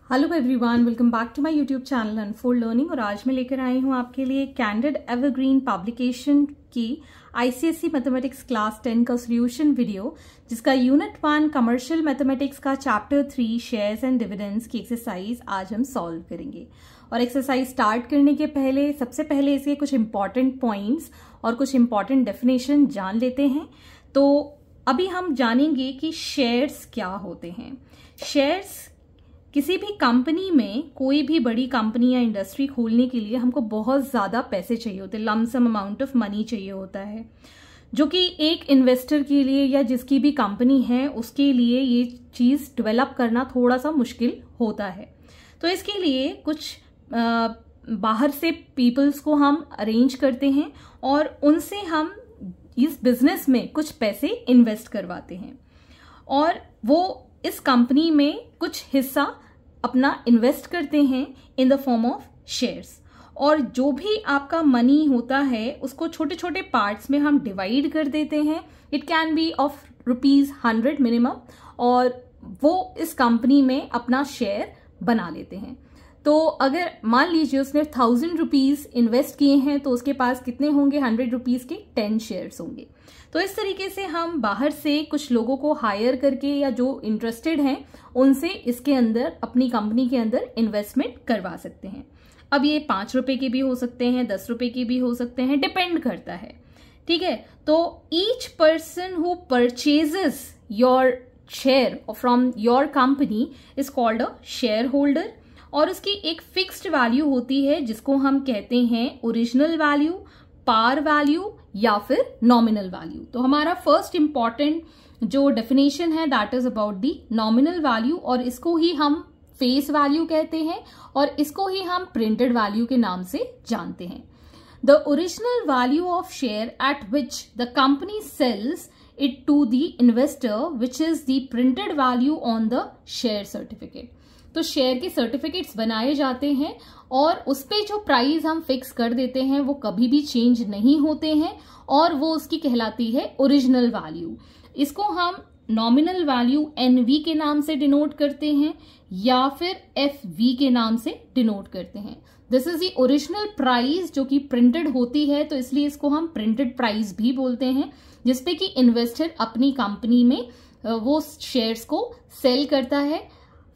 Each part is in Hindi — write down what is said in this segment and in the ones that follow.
Hello everyone, welcome back to my YouTube channel unfold learning. और आज मैं लेकर आई हूँ आपके लिए कैंडिड एवरग्रीन पब्लिकेशन की आईसीएसई मैथमेटिक्स क्लास 10 का सोल्यूशन वीडियो, जिसका यूनिट 1 कमर्शियल मैथमेटिक्स का चैप्टर 3 शेयर्स एंड डिविडेंड्स की एक्सरसाइज आज हम सॉल्व करेंगे। और एक्सरसाइज स्टार्ट करने के पहले सबसे पहले इसके कुछ इंपॉर्टेंट पॉइंट्स और कुछ इंपॉर्टेंट डेफिनेशन जान लेते हैं। तो अभी हम जानेंगे कि शेयर्स क्या होते हैं। शेयर्स किसी भी कंपनी में, कोई भी बड़ी कंपनी या इंडस्ट्री खोलने के लिए हमको बहुत ज़्यादा पैसे चाहिए होते हैं, लमसम अमाउंट ऑफ मनी चाहिए होता है, जो कि एक इन्वेस्टर के लिए या जिसकी भी कंपनी है उसके लिए ये चीज़ डेवलप करना थोड़ा सा मुश्किल होता है। तो इसके लिए कुछ बाहर से पीपल्स को हम अरेंज करते हैं और उनसे हम इस बिजनेस में कुछ पैसे इन्वेस्ट करवाते हैं और वो इस कंपनी में कुछ हिस्सा अपना इन्वेस्ट करते हैं in the form of shares. और जो भी आपका मनी होता है उसको छोटे छोटे पार्ट्स में हम डिवाइड कर देते हैं। It can be of ₹100 minimum, और वो इस कंपनी में अपना शेयर बना लेते हैं। तो अगर मान लीजिए उसने ₹1000 इन्वेस्ट किए हैं तो उसके पास कितने होंगे? ₹100 के 10 शेयर्स होंगे। तो इस तरीके से हम बाहर से कुछ लोगों को हायर करके या जो इंटरेस्टेड हैं उनसे इसके अंदर, अपनी कंपनी के अंदर इन्वेस्टमेंट करवा सकते हैं। अब ये ₹5 के भी हो सकते हैं, ₹10 के भी हो सकते हैं, डिपेंड करता है। ठीक है, तो each person who purchases your share from your company is called a share holder. और उसकी एक फिक्स्ड वैल्यू होती है जिसको हम कहते हैं ओरिजिनल वैल्यू, पार वैल्यू या फिर नॉमिनल वैल्यू। तो हमारा फर्स्ट इंपॉर्टेंट जो डेफिनेशन है that is about the nominal value, और इसको ही हम फेस वैल्यू कहते हैं और इसको ही हम प्रिंटेड वैल्यू के नाम से जानते हैं। The original value of share at which the company sells it to the investor which is the printed value on the share certificate. तो शेयर के सर्टिफिकेट्स बनाए जाते हैं और उस पे जो प्राइस हम फिक्स कर देते हैं वो कभी भी चेंज नहीं होते हैं और वो उसकी कहलाती है ओरिजिनल वैल्यू। इसको हम नॉमिनल वैल्यू NV के नाम से डिनोट करते हैं या फिर FV के नाम से डिनोट करते हैं। This is the original price जो कि प्रिंटेड होती है, तो इसलिए इसको हम प्रिंटेड प्राइस भी बोलते हैं, जिसपे कि इन्वेस्टर अपनी कंपनी में वो शेयर्स को सेल करता है।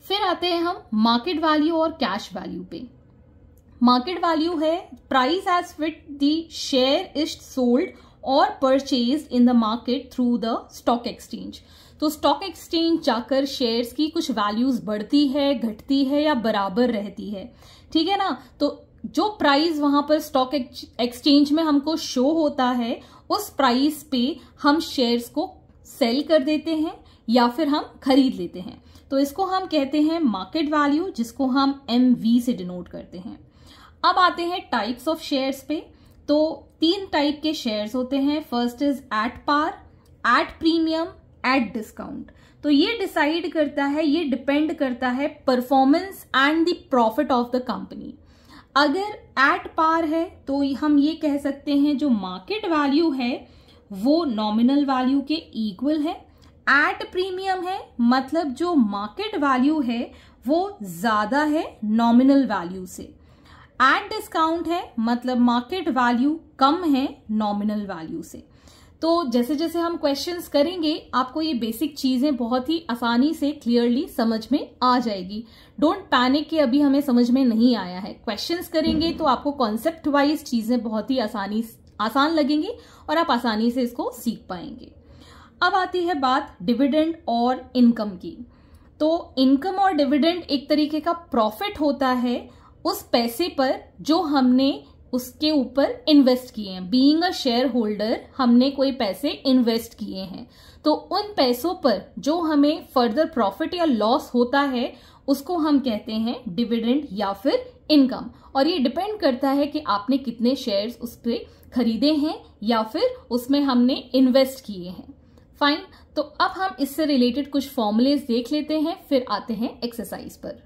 फिर आते हैं हम मार्केट वैल्यू और कैश वैल्यू पे। मार्केट वैल्यू है price as which the share is sold और purchase in the market through the stock exchange. तो स्टॉक एक्सचेंज जाकर शेयर्स की कुछ वैल्यूज बढ़ती है, घटती है या बराबर रहती है। ठीक है ना, तो जो प्राइस वहां पर स्टॉक एक्सचेंज में हमको शो होता है उस प्राइस पे हम शेयर्स को सेल कर देते हैं या फिर हम खरीद लेते हैं। तो इसको हम कहते हैं मार्केट वैल्यू, जिसको हम MV से डिनोट करते हैं। अब आते हैं टाइप्स ऑफ शेयर्स पे। तो 3 टाइप के शेयर्स होते हैं। First is at par, at premium, at discount. तो ये डिसाइड करता है, ये डिपेंड करता है performance and the profit of the company. अगर एट पार है तो हम ये कह सकते हैं जो मार्केट वैल्यू है वो नॉमिनल वैल्यू के इक्वल है। एट प्रीमियम है मतलब जो मार्केट वैल्यू है वो ज्यादा है नॉमिनल वैल्यू से। एट डिस्काउंट है मतलब मार्केट वैल्यू कम है नॉमिनल वैल्यू से। तो जैसे जैसे हम क्वेश्चंस करेंगे आपको ये बेसिक चीजें बहुत ही आसानी से क्लियरली समझ में आ जाएगी। डोंट पैनिक कि अभी हमें समझ में नहीं आया है। क्वेश्चंस करेंगे तो आपको कॉन्सेप्ट वाइज चीजें बहुत ही आसान लगेंगी और आप आसानी से इसको सीख पाएंगे। अब आती है बात डिविडेंड और इनकम की। तो इनकम और डिविडेंड एक तरीके का प्रॉफिट होता है उस पैसे पर जो हमने उसके ऊपर इन्वेस्ट किए हैं। बीइंग अ शेयर होल्डर हमने कोई पैसे इन्वेस्ट किए हैं, तो उन पैसों पर जो हमें फर्दर प्रॉफिट या लॉस होता है उसको हम कहते हैं डिविडेंड या फिर इनकम। और ये डिपेंड करता है कि आपने कितने शेयर्स उस पर खरीदे हैं या फिर उसमें हमने इन्वेस्ट किए हैं। फाइन, तो अब हम इससे रिलेटेड कुछ फॉर्मूलेज देख लेते हैं, फिर आते हैं एक्सरसाइज पर।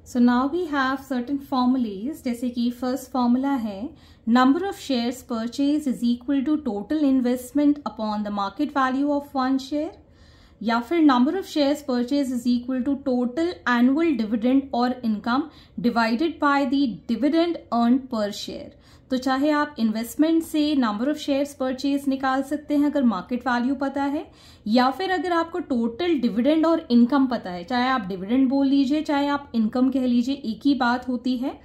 So now we have certain formulae, जैसे कि फर्स्ट फॉर्मूला है number of shares purchase is equal to total investment upon the market value of 1 share. या फिर number of shares purchase is equal to total annual dividend और income divided by the dividend earn per share. तो चाहे आप इन्वेस्टमेंट से नंबर ऑफ शेयर्स परचेज निकाल सकते हैं अगर मार्केट वैल्यू पता है, या फिर अगर आपको टोटल डिविडेंड और इनकम पता है, चाहे आप डिविडेंड बोल लीजिए चाहे आप इनकम कह लीजिए, एक ही बात होती है।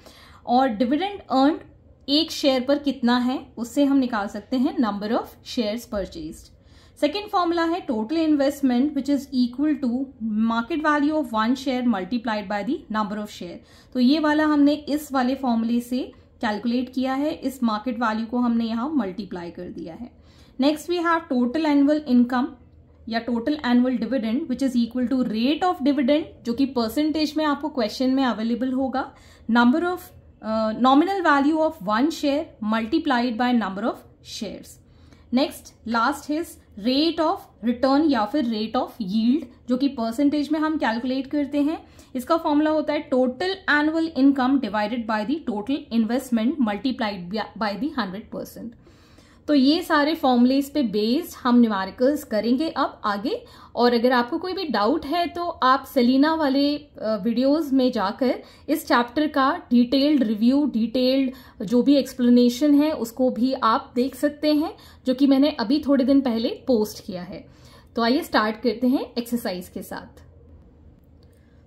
और डिविडेंड अर्न एक शेयर पर कितना है उससे हम निकाल सकते हैं number of shares purchased. Second formula है total investment which is equal to market value of one share multiplied by the number of share. तो ये वाला हमने इस वाले फॉर्मूले से कैलकुलेट किया है, इस मार्केट वैल्यू को हमने यहाँ मल्टीप्लाई कर दिया है। Next we have total annual income या total annual dividend which is equal to rate of dividend, जो कि परसेंटेज में आपको क्वेश्चन में अवेलेबल होगा, number of nominal value of one share multiplied by number of shares. Next last is rate of return या फिर रेट ऑफ यील्ड, जो कि परसेंटेज में हम कैलकुलेट करते हैं। इसका फॉर्मूला होता है total annual income divided by the total investment multiplied by the 100%। तो ये सारे फॉर्मूलेस पे बेस्ड हम न्यूमेरिकल्स करेंगे अब आगे। और अगर आपको कोई भी डाउट है तो आप सेलिना वाले वीडियोस में जाकर इस चैप्टर का डिटेल्ड रिव्यू, डिटेल्ड जो भी एक्सप्लेनेशन है उसको भी आप देख सकते हैं, जो कि मैंने अभी थोड़े दिन पहले पोस्ट किया है। तो आइए स्टार्ट करते हैं एक्सरसाइज के साथ।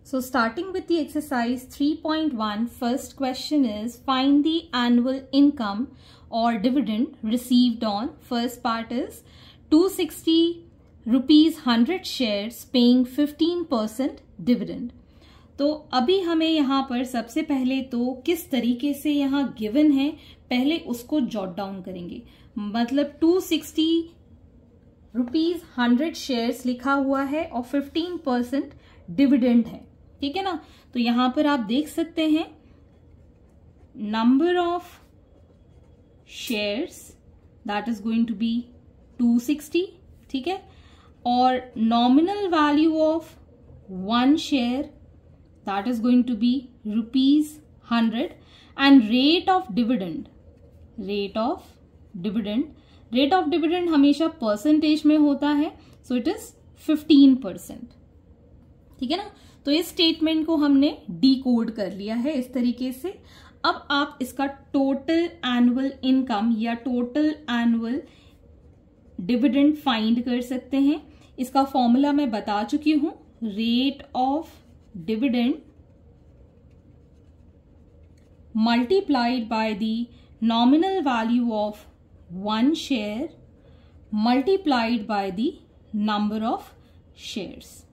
So starting with the exercise 3.1, first question is find the annual income or dividend received on, first part is 260 rupees 100 shares paying 15% dividend। तो अभी हमें यहाँ पर सबसे पहले तो किस तरीके से यहाँ गिवन है पहले उसको जॉट डाउन करेंगे। मतलब 260 रुपीज 100 शेयर्स लिखा हुआ है और 15% डिविडेंड है, ठीक है ना। तो यहां पर आप देख सकते हैं number of shares that is going to be 260, ठीक है, और nominal value of one share that is going to be rupees 100 and rate of dividend, rate of dividend हमेशा परसेंटेज में होता है, सो इट इज 15%, ठीक है ना। तो इस स्टेटमेंट को हमने डीकोड कर लिया है इस तरीके से। अब आप इसका टोटल एनुअल इनकम या टोटल एनुअल डिविडेंड फाइंड कर सकते हैं। इसका फॉर्मूला मैं बता चुकी हूं, rate of dividend multiplied by the nominal value of one share multiplied by the number of shares,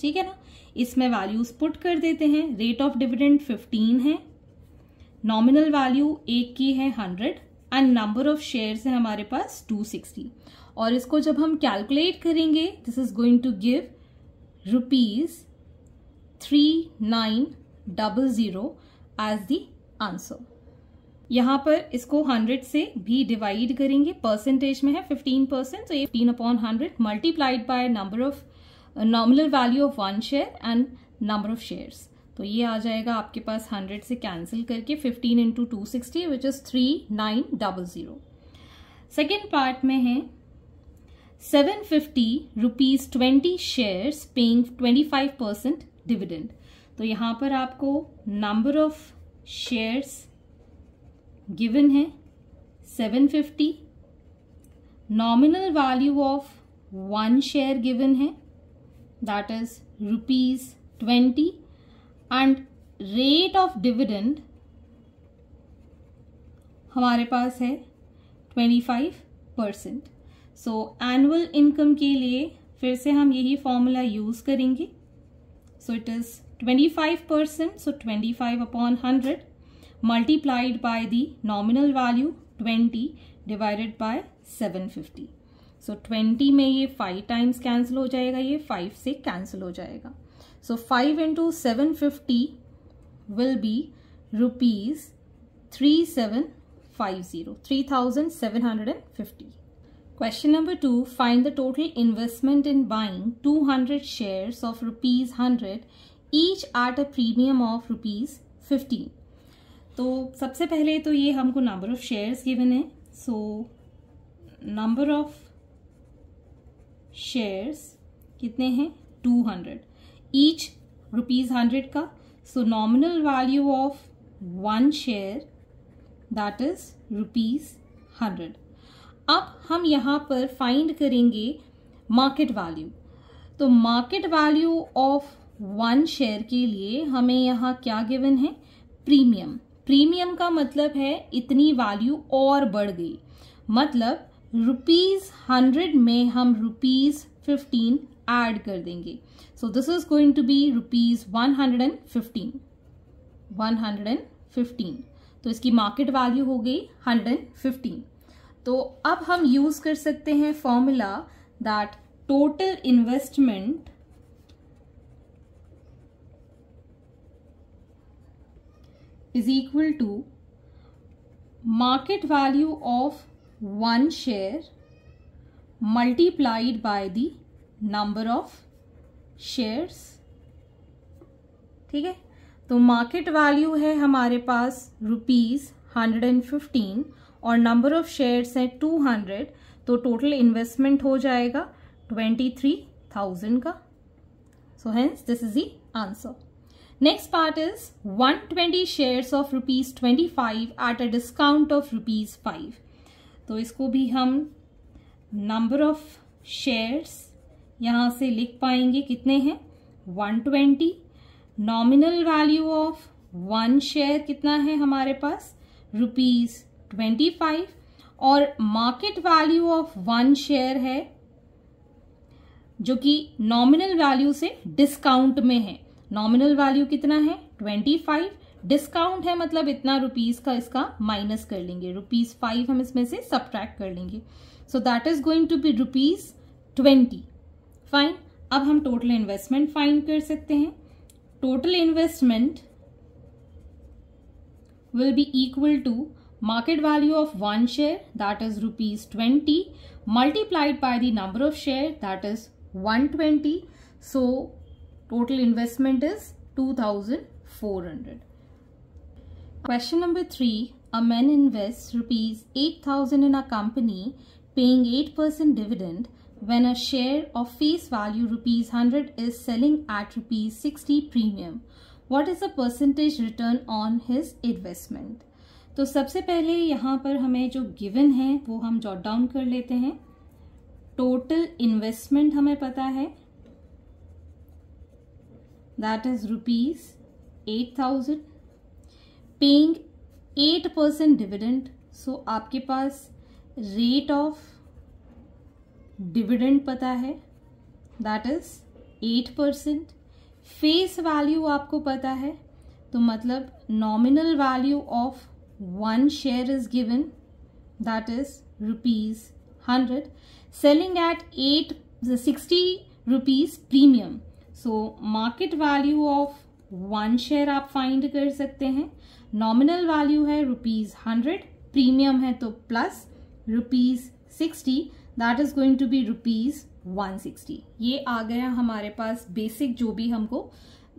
ठीक है ना। इसमें वैल्यूज पुट कर देते हैं। रेट ऑफ डिविडेंड 15 है, नॉमिनल वैल्यू एक की है 100 एंड नंबर ऑफ शेयर्स है हमारे पास 260। और इसको जब हम कैलकुलेट करेंगे this is going to give rupees 3900 as the answer. यहां पर इसको 100 से भी डिवाइड करेंगे, परसेंटेज में है 15%, तो ये 15/100 multiplied by number of nominal value of one share and number of shares. तो ये आ जाएगा आपके पास 100 से कैंसिल करके 15 into 260 which is 3900। Second part में है 750 रुपीज 20 शेयर्स पेइंग 25% डिविडेंड। तो यहां पर आपको नंबर ऑफ शेयर्स गिवन है 750, nominal value of one share given है that is rupees 20 and rate of dividend हमारे पास है 25%। सो एनुअल इनकम के लिए फिर से हम यही फॉर्मूला यूज करेंगे। So it is 25%, so 25/100 multiplied by the nominal value 20 divided by 750। सो 20 में ये 5 टाइम्स कैंसिल हो जाएगा, ये 5 से कैंसिल हो जाएगा। सो 5 into 750 will be rupees 3750। Question number 2, find the total investment in buying 200 shares of rupees 100 each at a premium of rupees 15। तो सबसे पहले तो ये हमको नंबर ऑफ शेयर्स गिवन है। सो नंबर ऑफ शेयर्स कितने हैं 200, ईच ₹100 का। सो nominal value of 1 share that is ₹100। अब हम यहाँ पर फाइंड करेंगे मार्केट वैल्यू। तो मार्केट वैल्यू ऑफ 1 शेयर के लिए हमें यहाँ क्या गिवन है, प्रीमियम। प्रीमियम का मतलब है इतनी वैल्यू और बढ़ गई, मतलब ₹100 में हम ₹15 ऐड कर देंगे। So this is going to be ₹115। तो इसकी मार्केट वैल्यू हो गई 115। तो अब हम यूज कर सकते हैं formula that total investment is equal to market value of 1 share multiplied by the number of shares। ठीक है, तो मार्केट वैल्यू है हमारे पास ₹115 और नंबर ऑफ शेयर्स है 200, तो टोटल इन्वेस्टमेंट हो जाएगा 23,000 का। So hence this is the answer. Next part is 120 shares of ₹25 at a discount of ₹5। तो इसको भी हम नंबर ऑफ शेयर्स यहाँ से लिख पाएंगे, कितने हैं 120। नॉमिनल वैल्यू ऑफ 1 शेयर कितना है हमारे पास ₹25 और मार्केट वैल्यू ऑफ 1 शेयर है जो कि नॉमिनल वैल्यू से डिस्काउंट में है। नॉमिनल वैल्यू कितना है 25, डिस्काउंट है मतलब इतना रुपीस का इसका माइनस कर लेंगे, ₹5 हम इसमें से सब्ट्रैक्ट कर लेंगे। So that is going to be ₹20। Fine, अब हम टोटल इन्वेस्टमेंट फाइंड कर सकते हैं। Total investment will be equal to market value of 1 share that is ₹20 multiplied by the number of share that is 120। So total investment is 2,400. Question number 3. A man invests ₹8,000 in a company paying 8% dividend when a share of face value ₹100 is selling at ₹60 premium. What is the percentage return on his investment? तो सबसे पहले यहाँ पर हमें जो गिवन है वो हम जॉट डाउन कर लेते हैं। टोटल इन्वेस्टमेंट हमें पता है that is ₹8,000 paying 8% dividend। so आपके पास रेट ऑफ डिविडेंड पता है that is 8%। फेस वैल्यू आपको पता है, तो मतलब nominal value of 1 share is given that is ₹100 selling at 60 rupees premium। So market value of 1 share आप फाइंड कर सकते हैं। नॉमिनल वैल्यू है ₹100, प्रीमियम है तो plus ₹60 that is going to be ₹160। ये आ गया हमारे पास बेसिक जो भी हमको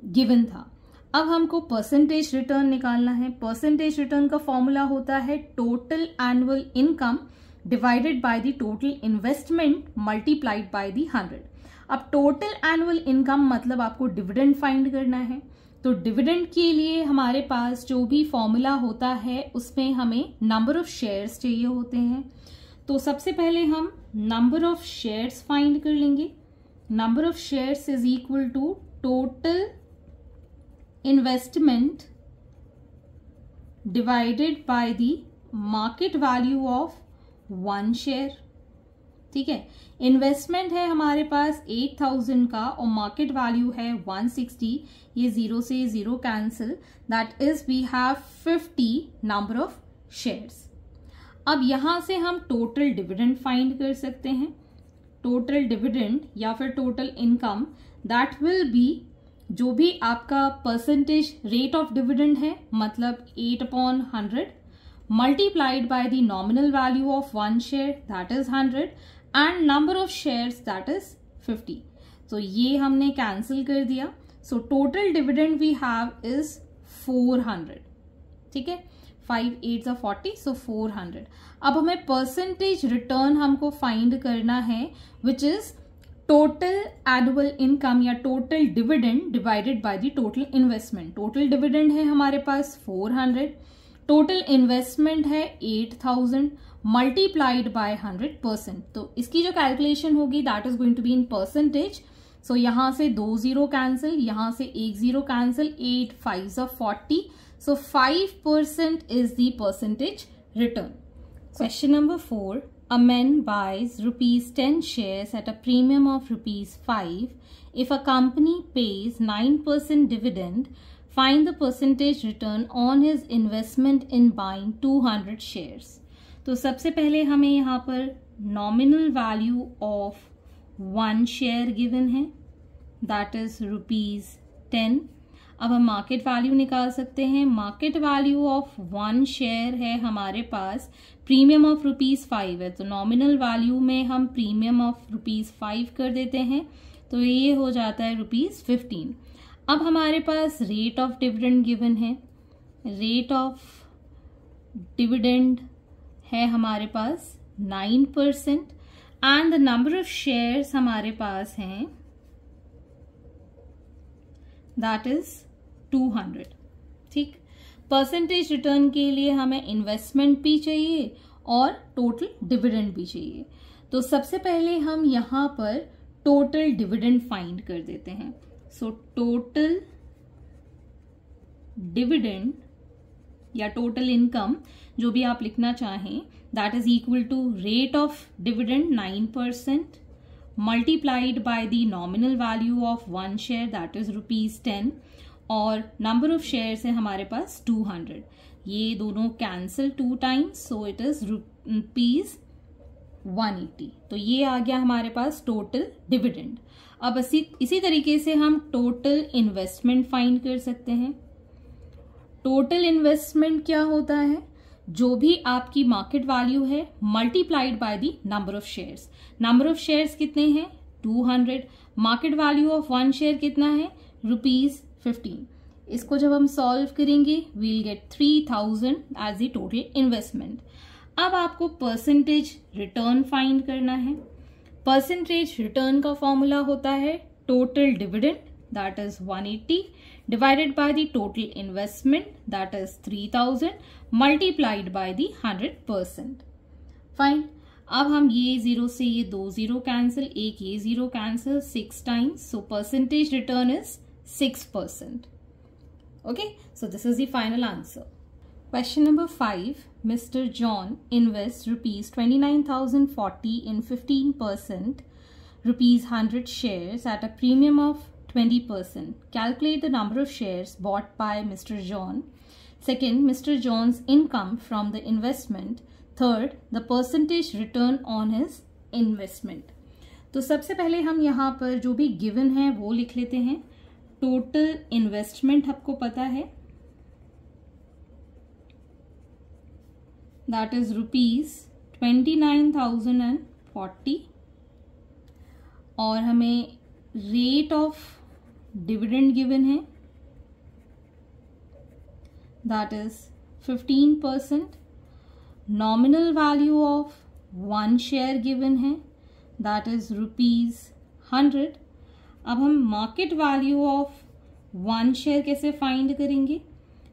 गिवन था। अब हमको परसेंटेज रिटर्न निकालना है। परसेंटेज रिटर्न का फॉर्मूला होता है total annual income divided by the total investment multiplied by the 100। अब टोटल एनुअल इनकम मतलब आपको डिविडेंड फाइंड करना है, तो डिविडेंड के लिए हमारे पास जो भी फॉर्मूला होता है उसमें हमें नंबर ऑफ शेयर्स चाहिए होते हैं। तो सबसे पहले हम नंबर ऑफ शेयर्स फाइंड कर लेंगे। Number of shares is equal to total investment divided by the market value of 1 share. ठीक है, इन्वेस्टमेंट है हमारे पास 8,000 का और मार्केट वैल्यू है 160। ये 0 से 0 cancel, that is we have 50 number of shares. अब यहां से हम टोटल डिविडेंड फाइंड कर सकते हैं। टोटल डिविडेंड या फिर total income that will be जो भी आपका परसेंटेज रेट ऑफ डिविडेंड है, मतलब 8/100 multiplied by the nominal value of 1 share that is 100 and number of shares that is 50। so ये हमने कैंसिल कर दिया। so total dividend we have is 400। ठीक है, 5 8 40 so 400। अब हमें परसेंटेज रिटर्न हमको फाइंड करना है which is total annual income या total dividend divided by the total investment. Total dividend है हमारे पास 400, टोटल इन्वेस्टमेंट है 8000 मल्टीप्लाइड बाय 100%। तो इसकी जो कैलकुलेशन होगी that is going to be in percentage. So यहां से 2 0 कैंसिल, यहां से 1 0 cancel, 8 5 40। So 5% is the percentage return. Question number 4. A man buys ₹10 shares at a premium of ₹5. If a company pays 9% dividend, find the percentage return on his investment in buying 200 shares. तो सबसे पहले हमें यहाँ पर nominal value of 1 share given है, that is ₹10. अब हम मार्केट वैल्यू निकाल सकते हैं। मार्केट वैल्यू ऑफ 1 शेयर है हमारे पास, प्रीमियम ऑफ ₹5 है, तो नॉमिनल वैल्यू में हम प्रीमियम ऑफ ₹5 कर देते हैं, तो ये हो जाता है ₹15। अब हमारे पास रेट ऑफ डिविडेंड गिवन है। रेट ऑफ डिविडेंड है हमारे पास 9% and the number of shares हमारे पास हैं दैट इज 200। ठीक, परसेंटेज रिटर्न के लिए हमें इन्वेस्टमेंट भी चाहिए और टोटल डिविडेंड भी चाहिए। तो सबसे पहले हम यहां पर टोटल डिविडेंड फाइंड कर देते हैं। सो टोटल डिविडेंड या टोटल इनकम जो भी आप लिखना चाहें, that is equal to rate of dividend 9% multiplied by the nominal value of 1 share that is ₹10 और नंबर ऑफ शेयर्स है हमारे पास 200। ये दोनों cancel 2 times, so it is ₹180। तो ये आ गया हमारे पास टोटल डिविडेंड। अब इसी तरीके से हम टोटल इन्वेस्टमेंट फाइंड कर सकते हैं। टोटल इन्वेस्टमेंट क्या होता है, जो भी आपकी मार्केट वैल्यू है multiplied by the number of shares. Number of shares कितने हैं 200, मार्केट वैल्यू ऑफ 1 शेयर कितना है ₹15। इसको जब हम सॉल्व करेंगे we'll get 3000 as the total investment. अब आपको परसेंटेज रिटर्न फाइंड करना है। परसेंटेज रिटर्न का फॉर्मूला होता है total dividend that is 180 divided by the total investment that is 3000 multiplied by the 100%. Fine. अब हम ये 0 से ये 2 0 कैंसिल, एक ये 0 cancel 6 times. So percentage return is 6%. Okay. So this is the final answer. Question number 5. Mr. John invests ₹29,040 in 15% ₹100 shares at a premium of 20%. Calculate the number of shares bought by Mr. John. Second, Mr. John's income from the investment. Third, the percentage return on his investment. तो सबसे पहले हम यहाँ पर जो भी गिवन है वो लिख लेते हैं। टोटल इन्वेस्टमेंट आपको पता है दैट इज ₹29,040 और हमें रेट ऑफ डिविडेंड गिवन है that is 15%। Nominal value of 1 share given है दैट इज ₹100। अब हम मार्केट वैल्यू ऑफ 1 शेयर कैसे फाइंड करेंगे,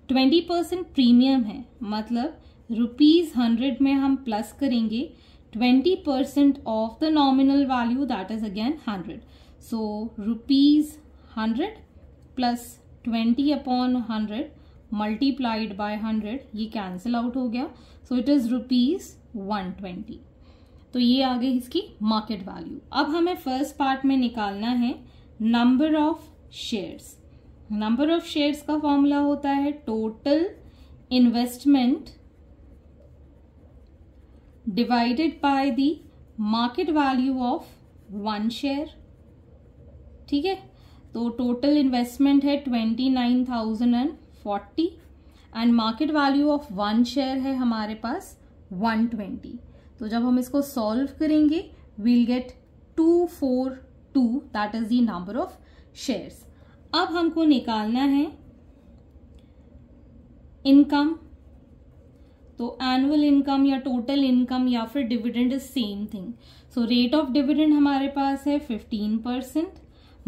20% प्रीमियम है, मतलब ₹100 में हम प्लस करेंगे 20% of the nominal value that is again 100। So ₹100 plus 20/100 multiplied by 100 ये कैंसिल आउट हो गया, सो इट इज ₹120। तो ये आ गई इसकी मार्केट वैल्यू। अब हमें फर्स्ट पार्ट में निकालना है number of shares. Number of shares का फॉर्मूला होता है total investment divided by the market value of 1 share. ठीक है, तो टोटल इन्वेस्टमेंट है 29,040 and market value of 1 share है हमारे पास 120। तो जब हम इसको सॉल्व करेंगे we'll get 242 that is the number of shares. अब हमको निकालना है इनकम। तो एनुअल इनकम या टोटल इनकम या फिर dividend is same thing. So rate of dividend हमारे पास है 15%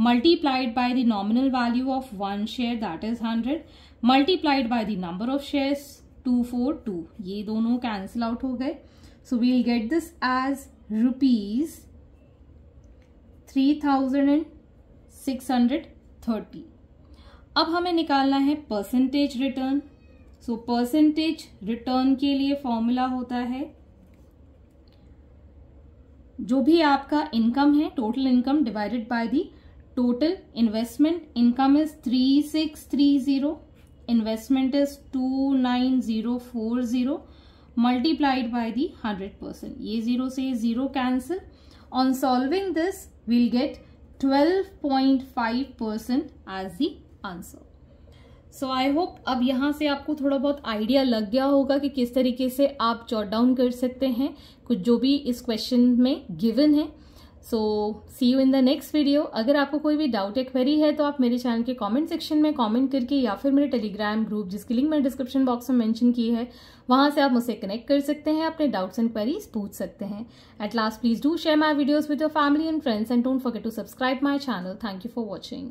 multiplied by the nominal value of 1 share that is 100 multiplied by the number of shares 242. ये दोनों कैंसिल आउट हो गए. So we will get this as ₹3,630. अब हमें निकालना है percentage return. So percentage return के लिए फॉर्मूला होता है जो भी आपका इनकम है, total income divided by the total investment. Income is 3630, investment is 29040 multiplied by the 100%. ये 0 से 0 cancel. On solving this, we'll get 12.5% as the answer. So I hope अब यहाँ से आपको थोड़ा बहुत आइडिया लग गया होगा कि किस तरीके से आप जॉट डाउन कर सकते हैं कुछ जो भी इस क्वेश्चन में गिवन है. So see you in the next video. अगर आपको कोई भी डाउट या क्वेरी है तो आप मेरे चैनल के कमेंट सेक्शन में कमेंट करके या फिर मेरे टेलीग्राम ग्रुप जिसकी लिंक मैंने डिस्क्रिप्शन बॉक्स में मेंशन की है वहां से आप मुझसे कनेक्ट कर सकते हैं, अपने डाउट्स एंड क्वेरीज पूछ सकते हैं. At last please do share my videos with your family and friends and don't forget to subscribe my channel. Thank you for watching.